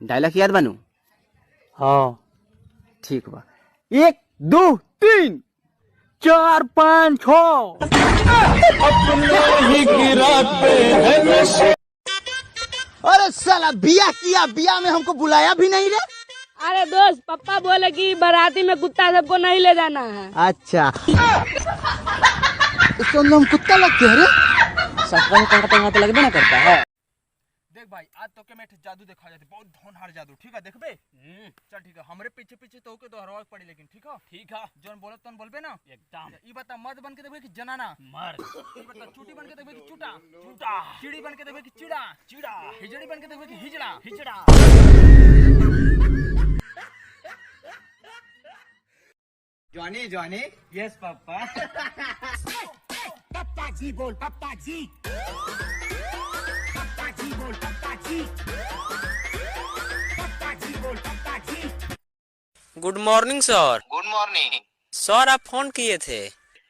Dialogue याद बनू? हाँ ठीक बा। 1 2 3 4 5 6। अरे साला बिया किया, बिया में हमको बुलाया भी नहीं रे। अरे दोस्त, पापा बोले कि बाराती में कुत्ता सबको नहीं ले जाना है। अच्छा इसको हम कुत्ता लगते हैं रे। ससुराल का यहाँ तो लगबे ना करता है। देख भाई, आज तो के मैं जादू दिखा जाती, बहुत धोनहार जादू। ठीक है देखबे? चल ठीक है, हमरे पीछे पीछे तो के दोहराव पड़ी, लेकिन ठीक है? ठीक है, जोन बोलत तोन बोलबे ना एकदम। ई बता, मर्द बन के देखबे कि जनाना मर्द? ई बता, चूटी बन के देखबे कि चूटा चूटा? चिड़ी बन के देखबे कि चिड़ा चिड़ा? हिजड़ी बन के देखबे कि हिजड़ा हिजड़ा? Johnny Johnny. Yes papa. पप्पा जी बोल, पप्पा जी। पप्पा जी बोल, पप्पा जी। पप्पा जी बोल, पप्पा जी। Good morning sir. Good morning sir, आप फोन किए थे?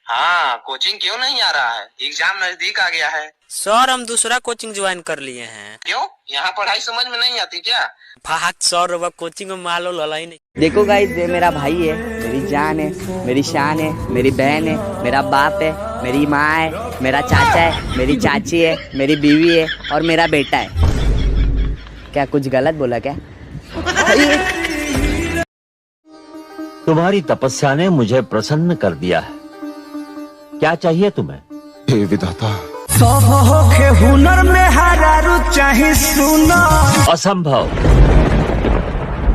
हाँ, कोचिंग क्यों नहीं आ रहा है? एग्जाम नजदीक आ गया है। सर, हम दूसरा कोचिंग ज्वाइन कर लिए हैं। क्यों? यहाँ पढ़ाई समझ में नहीं आती क्या? भाग सर, वह कोचिंग में मालो लला ही नहीं। देखो गाइस, ये मेरा भाई है, मेरी जान है, मेरी शान है, मेरी बहन है, मेरा बाप है, मेरी माँ है, मेरा चाचा है, मेरी चाची है, मेरी बीवी है और मेरा बेटा है। क्या कुछ गलत बोला क्या? तुम्हारी तपस्या ने मुझे प्रसन्न कर दिया है। क्या चाहिए तुम्हें? हे विधाता, हुनर में हरारू चाहे सुना। असंभव।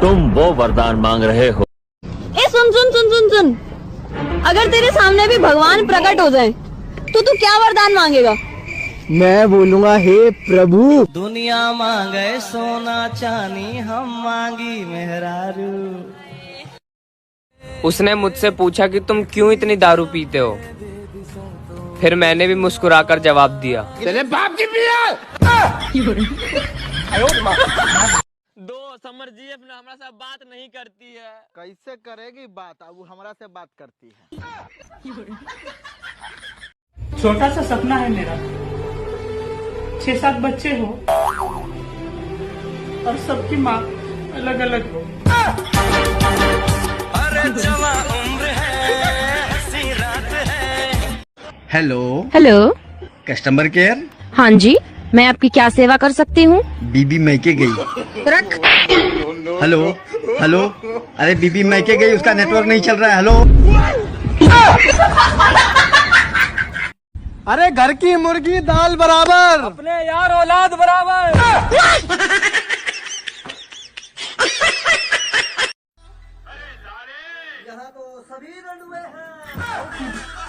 तुम वो वरदान मांग रहे हो। ए सुन सुन सुन सुन सुन, अगर तेरे सामने भी भगवान प्रकट हो जाए तो तू क्या वरदान मांगेगा? मैं बोलूंगा, हे प्रभु। दुनिया मांगे सोना चांदी, हम मांगी मेहरारू। उसने मुझसे पूछा कि तुम क्यों इतनी दारू पीते हो? फिर मैंने भी मुस्कुराकर जवाब दिया, तेरे बाप की पिया। दो समर जी अपना हमारा साथ बात नहीं करती है। कैसे करेगी बात? अब हमरा से बात करती है। छोटा सा सपना है मेरा, 6-7 बच्चे हो और सबकी माँ अलग अलग हो। Hello hello, customer care. हाँ जी, मैं आपकी क्या सेवा कर सकती हूँ? बीबी मैके गई। रख। हेलो हेलो, अरे बीबी मैके गई, उसका नेटवर्क नहीं चल रहा है। हेलो। अरे घर की मुर्गी दाल बराबर, अपने यार औलाद बराबर। यहाँ तो सभी रंडुए हैं।